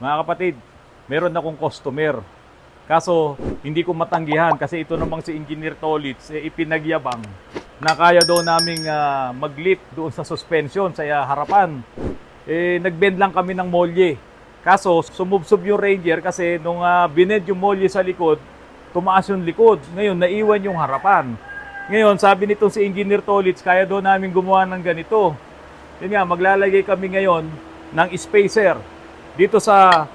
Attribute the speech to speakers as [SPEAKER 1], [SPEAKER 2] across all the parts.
[SPEAKER 1] Mga kapatid, meron akong customer. Kaso, hindi ko matanggihan kasi ito namang si Engineer Tolitz, ipinagyabang na kaya daw naming mag-lift doon sa suspension sa harapan. Nag-bend lang kami ng molye. Kaso, sumubsob yung Ranger kasi nung binend yung molye sa likod, tumaas yung likod. Ngayon, naiwan yung harapan. Ngayon, sabi nitong si Engineer Tolitz, kaya daw namin gumawa ng ganito. Yun nga, maglalagay kami ngayon ng spacer dito sa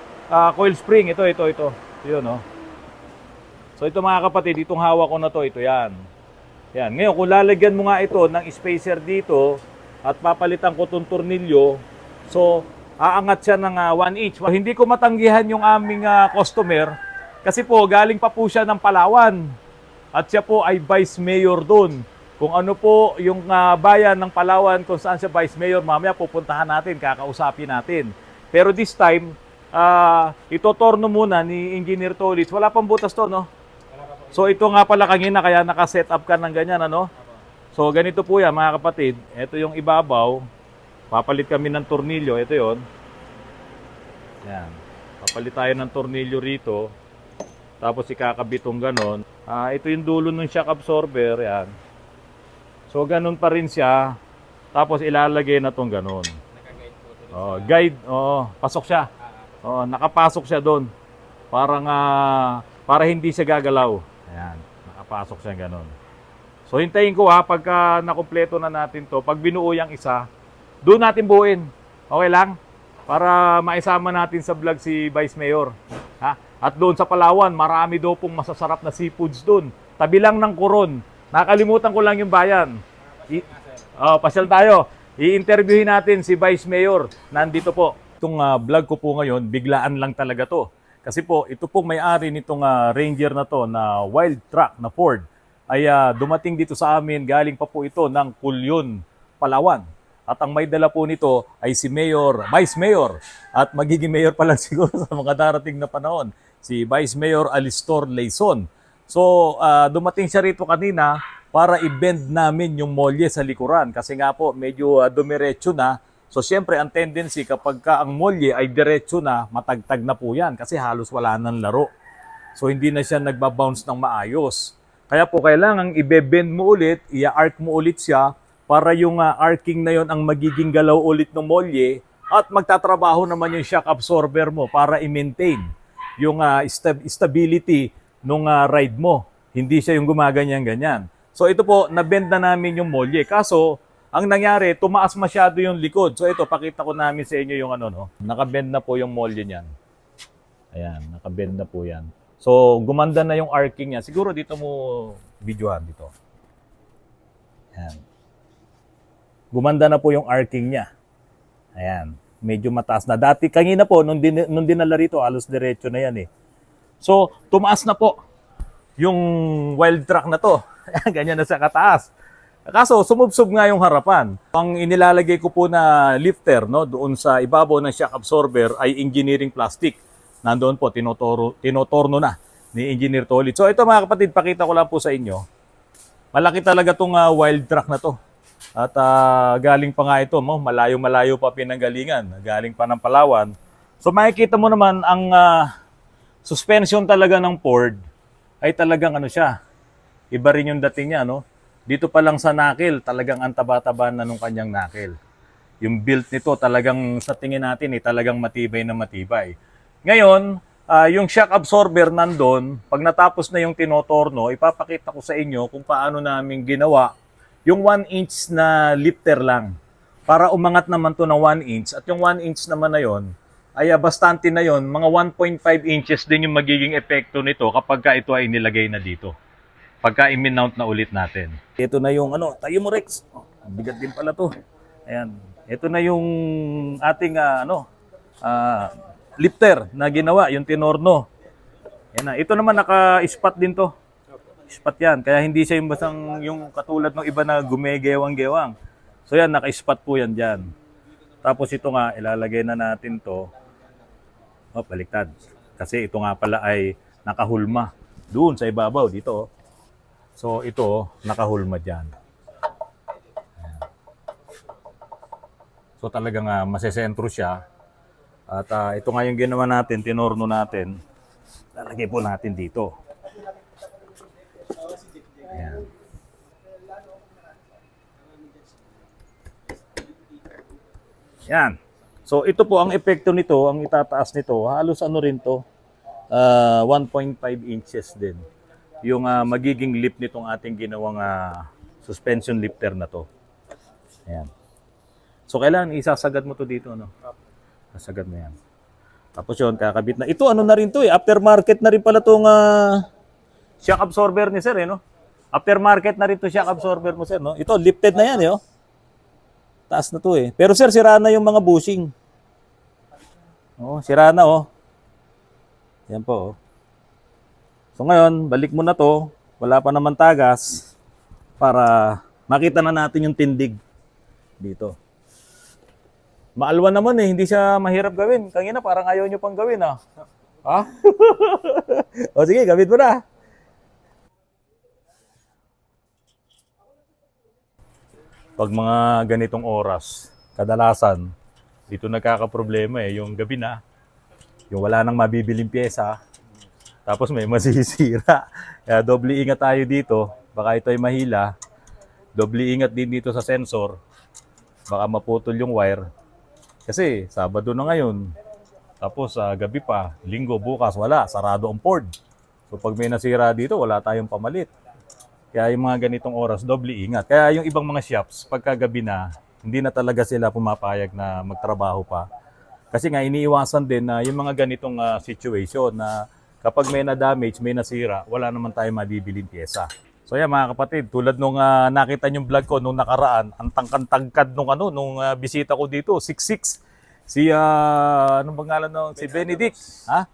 [SPEAKER 1] coil spring. Ito. Yun, no? So ito mga kapatid, itong hawak ko na to, ito yan. Yan. Ngayon, kung lalagyan mo nga ito ng spacer dito at papalitan ko itong tornilyo, so aangat siya ng 1 inch. Hindi ko matanggihan yung aming customer kasi po galing pa po siya ng Palawan at siya po ay vice mayor doon. Kung ano po yung bayan ng Palawan kung saan siya vice mayor, mamaya pupuntahan natin, kakausapin natin. Pero this time, itotorno muna ni Engineer Tolitz. Wala pang butas to, no? So ito nga pala kanina kaya naka-set up ka ng ganyan, ano? So ganito po yan mga kapatid. Ito yung ibabaw. Papalit kami ng tornilyo. Ito yon. Yan. Papalit tayo ng tornilyo rito. Tapos ikakabitong ganon. Ito yung dulo ng shock absorber. Yan. So ganun pa rin siya. Tapos ilalagay na tong ganon. Oh, guide. Oh, pasok siya. Oh, nakapasok siya doon. Parang para hindi siya gagalaw. Ayan, nakapasok siya ganon. So hintayin ko pagka nakumpleto na natin to, pag binuo yung isa, doon natin buuin. Okay lang? Para maisama natin sa vlog si Vice Mayor. Ha? At doon sa Palawan, marami daw pong masasarap na seafoods doon. Tabi lang ng Coron. Nakalimutan ko lang yung bayan. Pasyal tayo. I-interviewin natin si Vice Mayor. Nandito po. Itong vlog ko po ngayon, biglaan lang talaga to. Kasi po, ito pong may-ari nitong Ranger na to, na wild truck na Ford, ay dumating dito sa amin, galing pa po ito ng Culion, Palawan. At ang may dala po nito ay si Mayor, Vice Mayor, at magiging Mayor pa lang siguro sa mga darating na panahon, si Vice Mayor Alistor Leison. So, dumating siya rito kanina para i-bend namin yung molye sa likuran. Kasi nga po, medyo dumiretso na. So, siyempre, ang tendency kapag ang molye ay diretso na, matagtag na po yan kasi halos wala nang laro. So, hindi na siya nagbabounce ng maayos. Kaya po, kailangan i-bend mo ulit, i-arc mo ulit siya para yung arcing na yon ang magiging galaw ulit ng molye at magtatrabaho naman yung shock absorber mo para i-maintain yung stability ng ride mo. Hindi siya yung gumaganyan-ganyan. So, ito po, na-bend na namin yung molye. Kaso, ang nangyari, tumaas masyado yung likod. So ito, pakita ko namin sa inyo yung nakabend na po yung molye niyan. Ayan, nakabend na po yan. So, gumanda na yung arcing niya. Siguro dito mo videohan dito. Ayan. Gumanda na po yung arcing niya. Ayan, medyo mataas na. Dati, kanina po, nung dinala rito, alos diretso na yan eh. So, tumaas na po yung wild truck na to. Ganyan na sa kataas. Kaso, sumubsob nga yung harapan. Ang inilalagay ko po na lifter, no, doon sa ibabaw ng shock absorber ay engineering plastic. Nandoon po, tinotorno na ni Engineer Tolitz. So ito mga kapatid, pakita ko lang po sa inyo. Malaki talaga itong wild truck na to. At galing pa nga ito, malayo-malayo pa pinanggalingan. Galing pa ng Palawan. So makikita mo naman ang suspension talaga ng Ford ay talagang siya. Iba rin yung dating niya, no? Dito pa lang sa knuckle, talagang ang taba-taba na nung kanyang knuckle. Yung build nito talagang sa tingin natin talagang matibay na matibay. Ngayon, yung shock absorber nandun, pag natapos na yung tinotorno, ipapakita ko sa inyo kung paano namin ginawa yung 1 inch na lifter lang. Para umangat naman to ng 1 inch. At yung 1 inch naman na yon ay bastante na yon, mga 1.5 inches din yung magiging epekto nito kapag ito ay nilagay na dito. Pagka i-mount na ulit natin. Ito na yung tayo mo Rex. Bigat din pala to. Ayan. Ito na yung ating lifter na ginawa, yung tinorno. Ayan na. Ito naman naka-spot din to. Spot yan. Kaya hindi siya yung basang yung katulad ng iba na gumegewang-gewang. So yan, naka-spot po yan dyan. Tapos ito nga, ilalagay na natin to. Baliktad. Kasi ito nga pala ay nakahulma. Doon sa ibabaw, dito. So ito, nakahulma dyan. Ayan. So talagang masesentro siya. At ito nga yung ginawa natin, tinorno natin. Lalagay po natin dito. Ayan. Yan. So ito po ang epekto nito, ang itataas nito, halos ano rin to, 1.5 inches din. Yung magiging lip nitong ating ginawang suspension lifter na to. Ayan. So kailangan isasagad mo to dito, ano? Sasagad mo yan. Tapos yun, kakabit na. Ito ano na rin to eh, aftermarket na rin pala tong shock absorber ni sir eh, no? Aftermarket na rin to shock absorber mo sir, no? Ito, lifted na yan eh, oh. Taas na to eh. Pero sir, sira na yung mga bushing. Oh, sira na oh. Yan po oh. So ngayon, balik mo na to. Wala pa naman tagas para makita na natin yung tindig dito. Maalwan naman eh, hindi siya mahirap gawin. Kanina parang ayaw nyo pang gawin ah. Ha? O sige, gawin mo na. Pag mga ganitong oras, kadalasan, dito nagkakaproblema eh, yung gabi na, yung wala nang mabibiling pyesa, tapos may masisira. Kaya doble ingat tayo dito, baka ito ay mahila. Doble ingat din dito sa sensor, baka maputol yung wire. Kasi Sabado na ngayon, tapos gabi pa, Linggo, bukas, wala, sarado ang port. So pag may nasira dito, wala tayong pamalit. Kaya yung mga ganitong oras, doble ingat. Kaya yung ibang mga shops, pagkagabi na, hindi na talaga sila pumapayag na magtrabaho pa. Kasi nga, iniiwasan din na yung mga ganitong situation na kapag may na-damage, may nasira, wala naman tayong mabibiling pyesa. So yan mga kapatid, tulad nung nakita yung vlog ko nung nakaraan, ang tangkad nung bisita ko dito, 6'6". Si, anong pangalan nung? Si Benedict. Ha?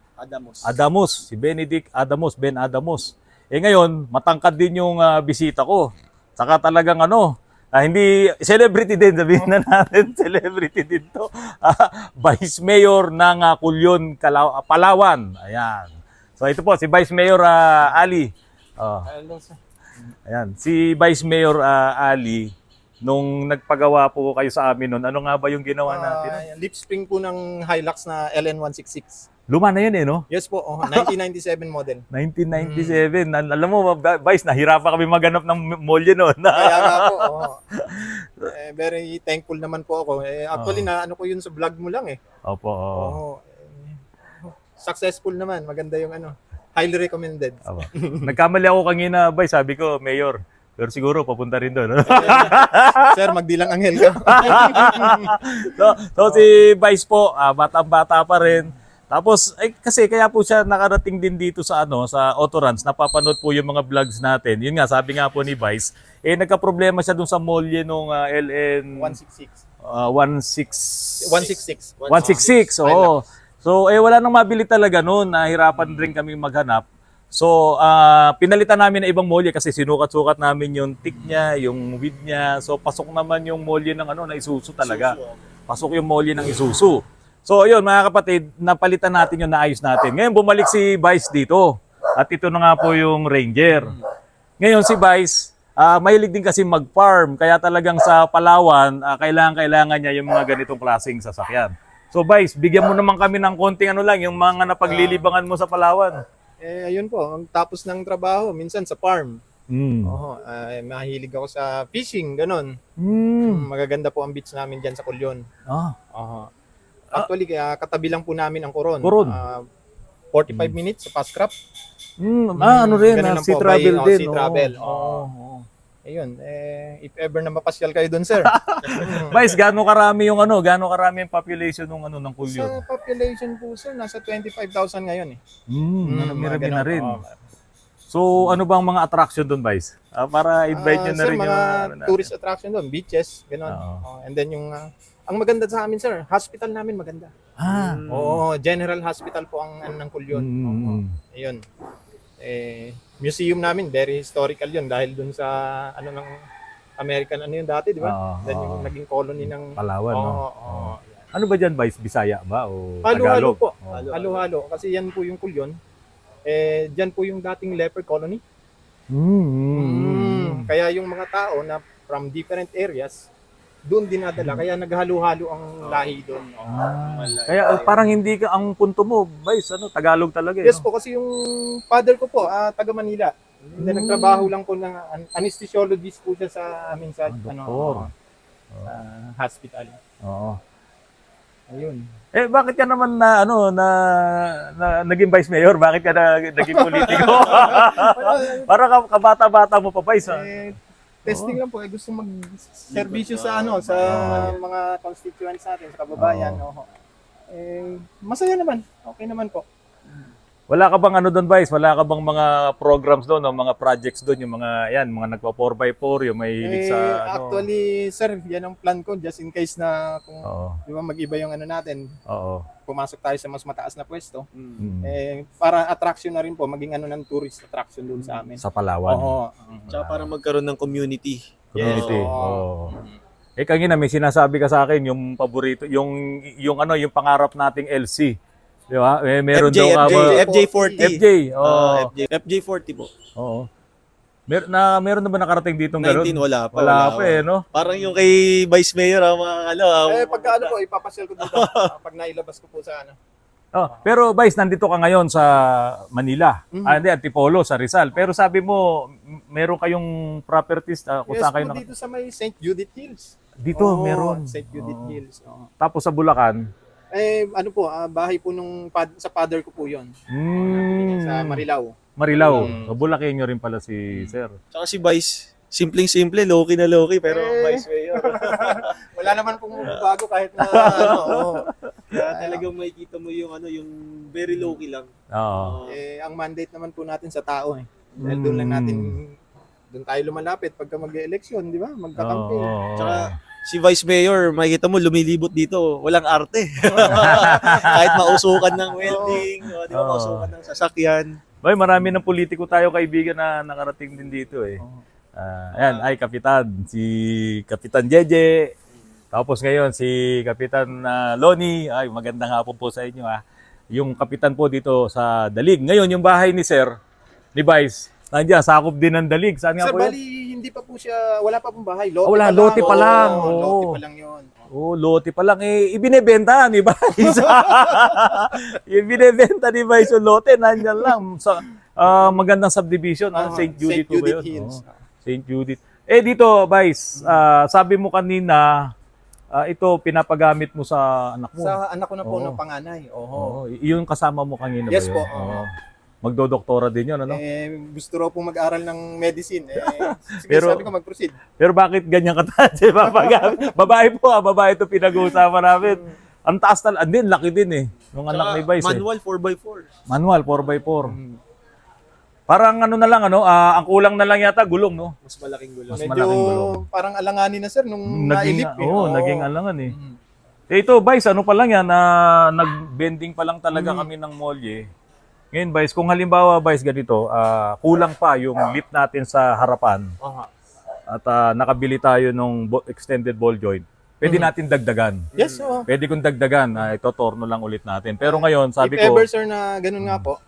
[SPEAKER 1] Adamos. Si Benedict Adamos, Ben Adamos. Eh ngayon, matangkad din yung bisita ko. Saka talagang hindi, celebrity din, sabihin na natin, celebrity din to. Vice Mayor ng Culyon, Palawan. Ayan. So ito po, si Vice Mayor Ali. Ayan, si Vice Mayor Ali, nung nagpagawa po kayo sa amin noon, ano nga ba yung ginawa natin?
[SPEAKER 2] Lip spring po ng Hilux na LN166.
[SPEAKER 1] Luma na yun eh, no?
[SPEAKER 2] Yes po, 1997 model.
[SPEAKER 1] 1997. Alam mo, Vice, nahirapan kami maghanap ng molye noon.
[SPEAKER 2] Kaya nga po, very thankful naman po ako. Actually, na ano ko yun sa vlog mo lang eh.
[SPEAKER 1] Opo.
[SPEAKER 2] Successful naman, maganda yung highly recommended.
[SPEAKER 1] Nagkamali ako kanina, Vice, sabi ko, Mayor. Pero siguro, papunta rin doon.
[SPEAKER 2] Sir, magdilang anghel ka.
[SPEAKER 1] so si Vice po, batang-bata pa rin. Tapos, kasi kaya po siya nakarating din dito sa sa Autoruns, napapanood po yung mga vlogs natin. Yun nga, sabi nga po ni Vice, nagka-problema siya dun sa molye nung LN
[SPEAKER 2] 166.
[SPEAKER 1] 166, oo. So, wala nang mabili talaga noon, nahirapan rin kami maghanap. So, pinalitan namin na ibang molye kasi sinukat-sukat namin yung tick niya, yung width niya. So, pasok naman yung molye ng na Isuzu talaga. Pasok yung molye ng Isuzu. So, ayun mga kapatid, napalitan natin yung naayos natin. Ngayon, bumalik si Vice dito. At ito na nga po yung Ranger. Ngayon, si Vice, mahilig din kasi mag-farm. Kaya talagang sa Palawan, kailangan niya yung mga ganitong klaseng sasakyan. So, Vice, bigyan mo naman kami ng konting yung mga napaglilibangan mo sa Palawan.
[SPEAKER 2] Ayun po, ang tapos ng trabaho, minsan sa farm.
[SPEAKER 1] Mm.
[SPEAKER 2] Mahilig ako sa fishing, ganun. Magaganda po ang beach namin dyan sa Culyon. Actually, katabi lang po namin ang Coron. 45 minutes sa Pascrap.
[SPEAKER 1] Ano rin, Sea Travel din.
[SPEAKER 2] Sea Travel. Ayun, if ever na mapasyal kayo doon, sir.
[SPEAKER 1] Vice, gaano karami yung gaano karami yung population ng Culyon?
[SPEAKER 2] Sa population po, sir, nasa 25,000 ngayon eh.
[SPEAKER 1] Marami na rin. So, ano bang mga attraction doon, Vice? Para invite nyo na
[SPEAKER 2] sir,
[SPEAKER 1] rin
[SPEAKER 2] mga
[SPEAKER 1] yung
[SPEAKER 2] tourist attraction doon, beaches, gano'n. And then yung, ang maganda sa amin, sir, hospital namin maganda. General Hospital po ang ng Culyon. Ayun. Museum namin, very historical yun dahil dun sa ng American yun dati, di ba? Then yung naging colony ng
[SPEAKER 1] Palawan. Ano ba dyan, Vice? Bisaya ba o
[SPEAKER 2] Halo-halo
[SPEAKER 1] Tagalog?
[SPEAKER 2] po. Halo-halo. Kasi yan po yung Culyon. Dyan po yung dating leper colony. Kaya yung mga tao na from different areas, doon dinadala. Kaya naghalo-halo ang lahi doon.
[SPEAKER 1] Kaya parang hindi ka, ang punto mo, Vice, Tagalog talaga
[SPEAKER 2] Yes
[SPEAKER 1] no?
[SPEAKER 2] po, kasi yung father ko po, taga Manila. Hindi nagtrabaho lang po ng anesthesiologist po siya sa amin sa
[SPEAKER 1] Doktor.
[SPEAKER 2] hospital.
[SPEAKER 1] Oo.
[SPEAKER 2] Ayun.
[SPEAKER 1] Bakit ka naman naging vice mayor? Bakit ka naging politiko? Parang kabata-bata mo pa, Vice.
[SPEAKER 2] Testing lang po, gusto mag-serbisyo sa sa mga constituents natin, sa kababayan. Masaya naman. Okay naman po.
[SPEAKER 1] Wala ka bang doon, Vice? Wala ka bang mga programs doon, mga projects doon, yung mga nagpa 4x4, yung may hilig sa
[SPEAKER 2] Actually, sir, yan ang plan ko just in case na kung
[SPEAKER 1] Oo.
[SPEAKER 2] di ba mag-iba yung natin,
[SPEAKER 1] Oo.
[SPEAKER 2] pumasok tayo sa mas mataas na pwesto. Para attraction na rin po, maging ng tourist attraction doon sa amin.
[SPEAKER 1] Sa Palawan.
[SPEAKER 2] Oo.
[SPEAKER 3] Tsaka para magkaroon ng community.
[SPEAKER 1] Community.
[SPEAKER 2] Yes, oo.
[SPEAKER 1] Kanina may sinasabi ka sa akin yung paborito, yung pangarap nating LC. Di ba? Meron daw ka ba?
[SPEAKER 3] FJ40.
[SPEAKER 1] FJ. Oo.
[SPEAKER 3] FJ40 po.
[SPEAKER 1] Oo. Meron na ba nakarating dito ng
[SPEAKER 3] 19
[SPEAKER 1] gano'n?
[SPEAKER 3] wala pa.
[SPEAKER 1] Wala pa no?
[SPEAKER 3] Parang yung kay Vice Mayor,
[SPEAKER 2] Pagka po, ipapasyal ko dito pag nailabas ko po sa
[SPEAKER 1] Pero Vice, nandito ka ngayon sa Manila. Hindi, Antipolo, sa Rizal. Pero sabi mo, meron kayong properties kung
[SPEAKER 2] Yes
[SPEAKER 1] saan kayo
[SPEAKER 2] po, dito sa may St. Judith Hills.
[SPEAKER 1] Dito, meron.
[SPEAKER 2] St. Judith Hills.
[SPEAKER 1] Tapos sa Bulacan.
[SPEAKER 2] Bahay po sa father ko po yon. Sa Marilao.
[SPEAKER 1] Marilao. So, Bulacanyo rin pala si Sir.
[SPEAKER 3] Tsaka si Vice, simpleng-simple, low-key na low-key, pero Vice Mayor.
[SPEAKER 2] Wala naman pong bago kahit na
[SPEAKER 3] Kaya talagang makikita mo yung very low-key lang.
[SPEAKER 1] Oo.
[SPEAKER 2] ang mandate naman po natin sa tao Dahil doon tayo lumalapit pagka mag-eleksyon, di ba? Magkakampi.
[SPEAKER 3] Tsaka si Vice Mayor, makikita mo lumilibot dito, walang arte. Kahit mausukan ng welding, di ba, mausukan ng sasakyan.
[SPEAKER 1] Boy, marami ng politiko tayo kaibigan na nakarating din dito Ayan, Kapitan. Si Kapitan Jeje. Tapos ngayon, si Kapitan Loni. Magandang hapon po sa inyo Yung Kapitan po dito sa Dalig. Ngayon, yung bahay ni Sir, ni Vice, nandiyan, sakop din ng Dalig. Saan nga
[SPEAKER 2] Sir,
[SPEAKER 1] po yan?
[SPEAKER 2] bali, hindi pa po siya, wala pa pong bahay. Lote
[SPEAKER 1] Wala,
[SPEAKER 2] pa lang.
[SPEAKER 1] lote pa lang.
[SPEAKER 2] Lote pa lang yun.
[SPEAKER 1] Lote pa lang. Ibinebenta ni Vice. Ibinebenta ni Vice yung lote. Nandyan lang. Sa magandang subdivision. St. Judith po ba yun?
[SPEAKER 2] Hills.
[SPEAKER 1] St. Judith. Dito, Vice, sabi mo kanina, ito pinapagamit mo sa anak mo.
[SPEAKER 2] Sa anak ko na po ng panganay.
[SPEAKER 1] Yung kasama mo kanina
[SPEAKER 2] Yes
[SPEAKER 1] ba yun?
[SPEAKER 2] po.
[SPEAKER 1] Magdodoktora din yun,
[SPEAKER 2] Gusto raw po mag-aral ng medicine. Sige,
[SPEAKER 1] Pero-
[SPEAKER 2] sabi ko mag-proceed.
[SPEAKER 1] Pero bakit ganyan kataas? Babae po, babae ito pinag-uusapan namin. Ang taas talaga. Andin, laki din Nung anak ni Vice
[SPEAKER 3] Manual 4x4.
[SPEAKER 1] Manual, 4x4. Parang na lang, ang kulang na lang yata, gulong, no?
[SPEAKER 3] Mas malaking gulo.
[SPEAKER 1] Mas
[SPEAKER 2] Medyo
[SPEAKER 1] malaking gulong.
[SPEAKER 2] parang alanganin na sir nung nailip.
[SPEAKER 1] Naging alangan Ito, Vice, ano pa lang yan, nag-bending pa lang talaga kami ng molye. Ngayon, Vice, kung halimbawa, Vice, ganito, kulang pa yung lip natin sa harapan at nakabili tayo ng extended ball joint, pwede natin dagdagan.
[SPEAKER 2] Yes,
[SPEAKER 1] Pwede kong dagdagan, ito torno lang ulit natin. Pero ngayon, sabi
[SPEAKER 2] If
[SPEAKER 1] ko,
[SPEAKER 2] ever sir na ganun nga po,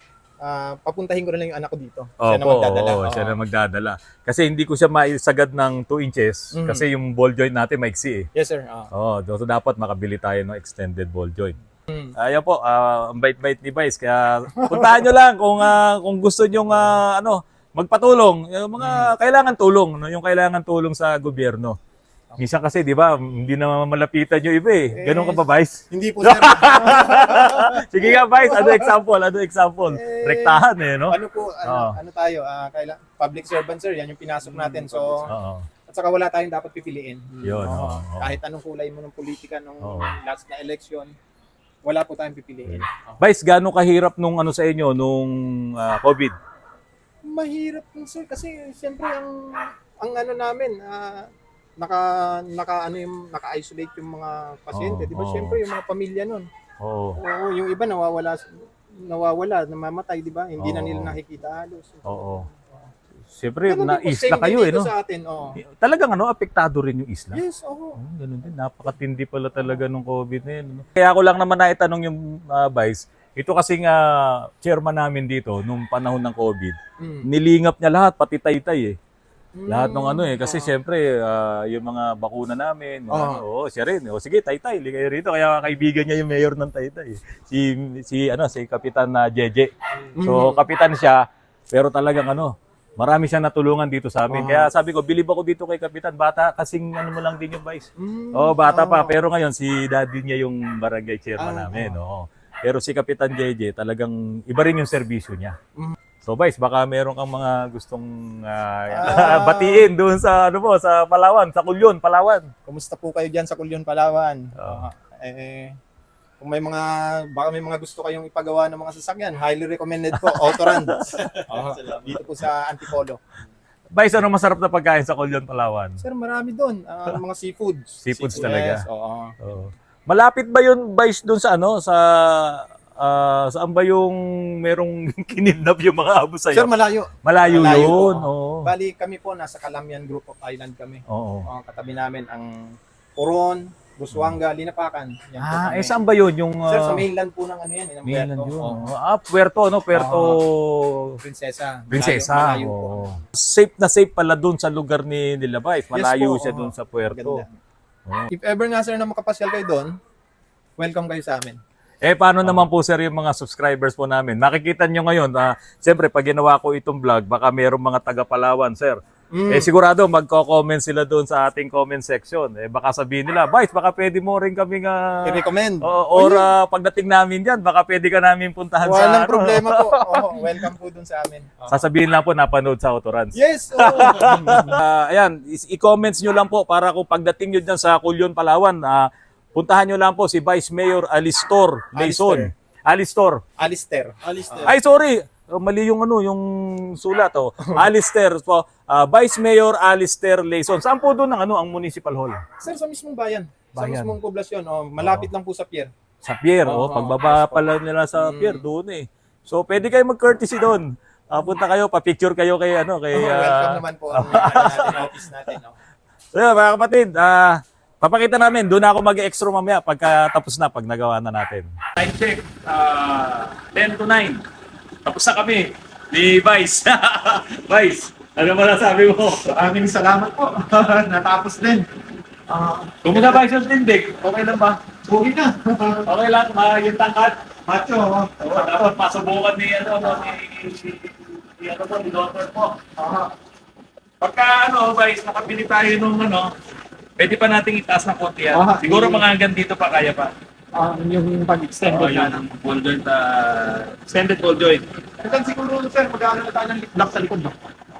[SPEAKER 2] papuntahin ko na lang yung anak ko dito. Siya na magdadala.
[SPEAKER 1] siya na magdadala. Kasi hindi ko siya maisagad ng 2 inches kasi yung ball joint natin maiksi
[SPEAKER 2] Yes sir.
[SPEAKER 1] So dapat makabili tayo ng extended ball joint. Ayan po, ang bait-bait ni Vice. Kaya puntahan nyo lang kung gusto nyo magpatulong. Yung mga kailangan tulong, yung kailangan tulong sa gobyerno. Minsan kasi, di ba, hindi na malapitan yung iba Ganun ka ba, Vice?
[SPEAKER 2] Hindi po sir.
[SPEAKER 1] Sige nga, Vice, ano example? Rektahan no?
[SPEAKER 2] Ano po, ano tayo, public servant sir, yan yung pinasok natin. So,
[SPEAKER 1] Oo.
[SPEAKER 2] at saka wala tayong dapat pipiliin.
[SPEAKER 1] Yun,
[SPEAKER 2] Kahit anong kulay mo ng politika nung last na election, wala po tayong pipiliin.
[SPEAKER 1] Vice, gaano kahirap nung sa inyo, nung COVID?
[SPEAKER 2] Mahirap po sir kasi siyempre ang namin naka-isolate yung mga pasyente, di ba? Siyempre yung mga pamilya nun.
[SPEAKER 1] Oo.
[SPEAKER 2] Oo, yung iba nawawala, namamatay, di ba? Hindi na nila nakikita halos.
[SPEAKER 1] Oo. Siyempre,
[SPEAKER 2] Ganun din po,
[SPEAKER 1] na-isla
[SPEAKER 2] same
[SPEAKER 1] kayo
[SPEAKER 2] din dito
[SPEAKER 1] no?
[SPEAKER 2] sa atin,
[SPEAKER 1] Talagang apektado rin yung isla?
[SPEAKER 2] Yes, oo.
[SPEAKER 1] Ganun din, napakatindi pala talaga nung COVID na yun. Kaya ako lang naman naitanong yung Vice, ito kasi nga chairman namin dito nung panahon ng COVID, nilingap niya lahat, pati Taytay Lahat ng ano kasi syempre yung mga bakuna namin, siya rin. O sige, Taytay, ligay rito. Kaya kaibigan niya yung mayor ng Taytay. Si Kapitan na Jeje. So kapitan siya, pero talagang marami siyang natulungan dito sa amin. Kaya sabi ko, bilib ako dito kay Kapitan. Bata, kasing mo lang din yung Vice. Bata pa. Pero ngayon, si daddy niya yung barangay chairman namin. Pero si Kapitan Jeje, talagang iba rin yung serbisyo niya. So Vice, baka meron kang mga gustong batiin doon sa sa Palawan, sa Kulyon, Palawan.
[SPEAKER 2] Kumusta po kayo diyan sa Kulyon, Palawan? Kung baka may mga gusto kayong ipagawa ng mga sasakyan, highly recommended po, Autorans. Dito po sa Antipolo.
[SPEAKER 1] Vice, ano masarap na pagkain sa Kulyon, Palawan?
[SPEAKER 2] Sir, marami doon. Mga seafoods.
[SPEAKER 1] Seafoods talaga.
[SPEAKER 2] Yes, oo.
[SPEAKER 1] Malapit ba yun, Vice, doon sa saan ba yung merong kinidnap yung mga abo sa'yo?
[SPEAKER 2] Sir, malayo.
[SPEAKER 1] Malayo yun.
[SPEAKER 2] Bali, kami po, nasa Calamian Group of Island kami. Katabi namin ang Coron, Busuanga, Linapacan. Yan po kami.
[SPEAKER 1] Saan ba yun? Yung,
[SPEAKER 2] Sir, sa mainland po ng yan. Ng
[SPEAKER 1] mainland
[SPEAKER 2] Puerto.
[SPEAKER 1] yun. Puerto
[SPEAKER 2] Prinsesa.
[SPEAKER 1] Prinsesa.
[SPEAKER 2] Malayo po.
[SPEAKER 1] Safe na safe pala doon sa lugar ni nila Vice. Malayo siya doon sa Puerto.
[SPEAKER 2] If ever nga, sir, na makapasyal kayo doon, welcome kayo sa amin.
[SPEAKER 1] Paano naman po sir yung mga subscribers po namin? Makikita nyo ngayon, siyempre pag ginawa ko itong vlog, baka mayroong mga taga-Palawan, sir. Sigurado magko-comment sila doon sa ating comment section. Baka sabihin nila, Vice, baka pwede mo rin kaming
[SPEAKER 2] i-recommend.
[SPEAKER 1] Pagdating namin dyan, baka pwede ka namin puntahan sa
[SPEAKER 2] walang problema po. Welcome po doon sa amin.
[SPEAKER 1] Sasabihin lang po, napanood sa Autorans.
[SPEAKER 2] Yes!
[SPEAKER 1] Ayan, i-comments nyo lang po para kung pagdating nyo dyan sa Kulyon, Palawan, puntahan nyo lang po si Vice Mayor Alistor Leison. Alister. Ay, sorry. Mali yung yung sulat. Alister po. Vice Mayor Alister Leison. Saan po doon ang Municipal Hall?
[SPEAKER 2] Sir, sa mismong bayan. Sa mismong poblasyon. Malapit lang po sa pier.
[SPEAKER 1] Sa pier. Pagbaba pala nila sa pier, doon So, pwede kayo mag-courtesy doon. Punta kayo, pa-picture kayo kay
[SPEAKER 2] welcome naman po ang natin, office natin.
[SPEAKER 1] So, mga kapatid, papakita namin, doon ako mag-extra mamaya pagkatapos na, pag nagawa na natin. Time check, 10 to 9. Tapos na kami ni Vice. Vice, ano ba nasabi mo?
[SPEAKER 2] Maraming salamat po. Natapos din.
[SPEAKER 1] Kumusta Vice yung tindig? Okay lang ba?
[SPEAKER 2] Buhay na.
[SPEAKER 1] Okay lang, yung tangkat.
[SPEAKER 2] Macho.
[SPEAKER 1] Dapat masubukan ni Dr. po. Pagka Vice, nakabili tayo nung pwede pa nating itaas ng konti yan. Siguro mga hanggang dito pa kaya pa.
[SPEAKER 2] Yung pag-extend ko yan.
[SPEAKER 1] Yung ball joint, extended ball joint.
[SPEAKER 2] Ito siguro, sir, mag-aaral na tayo ng lip lock sa likod, no?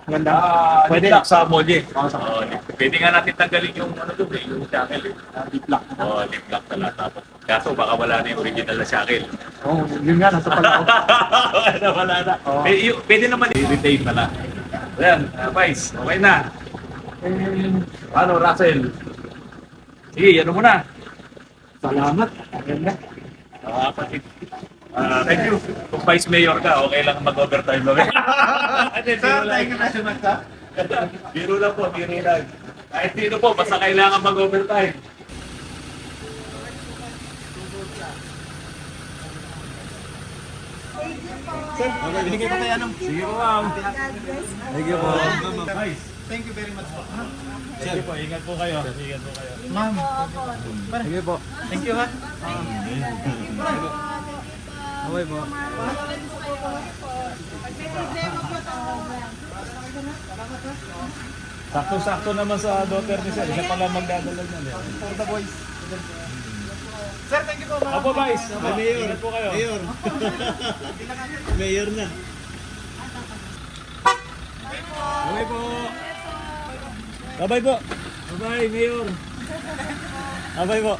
[SPEAKER 2] Maganda.
[SPEAKER 1] Pwede lock sa molye. Pwede nga natin tanggalin yung yung shackle.
[SPEAKER 2] Lip lock.
[SPEAKER 1] Lip lock na tapos. Kaso baka wala na yung original na shackle.
[SPEAKER 2] Yun nga, nasa pala.
[SPEAKER 1] wala na. Pwede naman i-retain pala. Ayan, Vice, okay na. Ano, Russell? Sige, ano muna.
[SPEAKER 2] Salamat. Maganda.
[SPEAKER 1] Thank you. Kung Vice Mayor ka, okay lang mag-overtime lang.
[SPEAKER 2] Sir, thank you na siya.
[SPEAKER 1] Biro lang po, biro lang. Kahit sino po, basta kailangan mag-overtime.
[SPEAKER 2] Sir, binigay ko tayo
[SPEAKER 1] Sige po, ma'am. Thank you po. Vice.
[SPEAKER 2] Thank you very much po.
[SPEAKER 1] Sige po, ingat po kayo. Ingat po kayo.
[SPEAKER 2] Ma'am.
[SPEAKER 1] Sige po.
[SPEAKER 2] Thank you, ha.
[SPEAKER 1] Okay po. Sakto-sakto naman sa daughter ni Sir. Siya pala magdadalag na.
[SPEAKER 2] For the boys. Sir, thank you po, ma'am.
[SPEAKER 1] Opo, Vice. Mayor. Ingat po kayo.
[SPEAKER 3] Mayor. Mayor na.
[SPEAKER 1] Bye po. Bye-bye po. Bye-bye, Mayor. Bye-bye po.